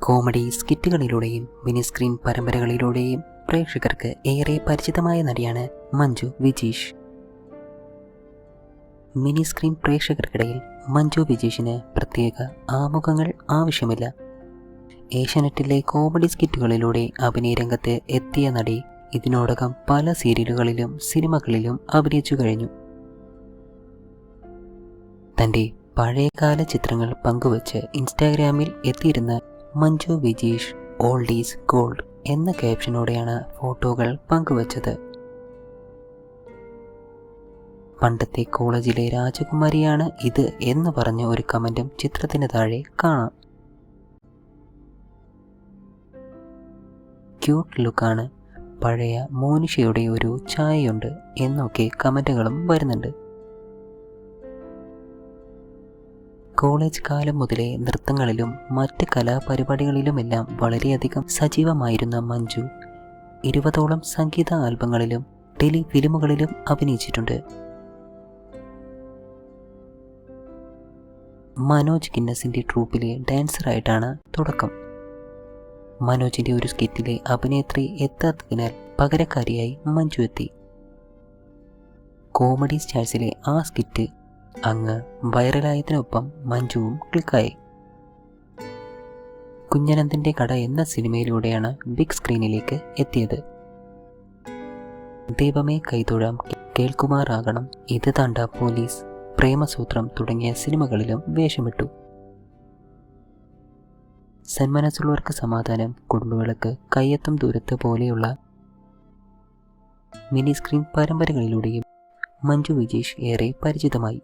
Comedy സ്കിറ്റുകളിലൂടെയും mini screen പരമ്പരകളിലൂടെയും പ്രേക്ഷകർക്ക് ഏറെ പരിചിതമായ നടിയാണ് മഞ്ജു വിജീഷ്. മിനി സ്ക്രീൻ പ്രേക്ഷകർക്കിടയിൽ മഞ്ജു വിജീഷിന് പ്രത്യേക ആമുഖങ്ങൾ ആവശ്യമില്ല. ഏഷ്യാനെറ്റിലെ കോമഡി സ്കിറ്റുകളിലൂടെ അഭിനയ രംഗത്ത് എത്തിയ നടി ഇതിനോടകം പല സീരിയലുകളിലും സിനിമകളിലും അഭിനയിച്ചു കഴിഞ്ഞു. തൻ്റെ പഴയകാല ചിത്രങ്ങൾ പങ്കുവച്ച് ഇൻസ്റ്റാഗ്രാമിൽ എത്തിയിരുന്ന Manju Vijeesh old is gold എന്ന ക്യാപ്ഷനോടെയാണ് ഫോട്ടോകൾ പങ്കുവച്ചത്. പണ്ടത്തെ കോളേജിലെ രാജകുമാരിയാണ് ഇത് എന്ന് പറഞ്ഞ ഒരു കമന്റും ചിത്രത്തിന് താഴെ കാണാം. ക്യൂട്ട് ലുക്കാണ്, പഴയ മോനിഷയുടെ ഒരു ഛായയുണ്ട് എന്നൊക്കെ കമന്റുകളും വരുന്നുണ്ട്. കോളേജ് കാലം മുതലേ നൃത്തങ്ങളിലും മറ്റ് കലാപരിപാടികളിലുമെല്ലാം വളരെയധികം സജീവമായിരുന്ന മഞ്ജു 20ഓളം സംഗീത ആൽബങ്ങളിലും ടെലിഫിലിമുകളിലും അഭിനയിച്ചിട്ടുണ്ട്. മനോജ് ഗിന്നസിൻ്റെ ട്രൂപ്പിലെ ഡാൻസറായിട്ടാണ് തുടക്കം. മനോജിൻ്റെ ഒരു സ്കിറ്റിലെ അഭിനേത്രി എത്താത്തതിനാൽ പകരക്കാരിയായി മഞ്ജു എത്തി. കോമഡി സ്റ്റാർസിലെ ആ സ്കിറ്റ് അങ്ങ് വൈറലായതിനൊപ്പം മഞ്ജുവും ക്ലിക്കായി. കുഞ്ഞനന്ദൻ്റെ കട എന്ന സിനിമയിലൂടെയാണ് ബിഗ് സ്ക്രീനിലേക്ക് എത്തിയത്. ദൈവമേ കൈതൊഴാം, കേൾക്കുമാറാകണം, ഇത് താണ്ട പോലീസ്, പ്രേമസൂത്രം തുടങ്ങിയ സിനിമകളിലും വേഷമിട്ടു. സന്മനസ്സുള്ളവർക്ക് സമാധാനം, കുടുംബവിളക്ക്, കയ്യെത്തും ദൂരത്ത് പോലെയുള്ള മിനി സ്ക്രീൻ പരമ്പരകളിലൂടെയും മഞ്ജു വിജീഷ് ഏറെ പരിചിതമായി.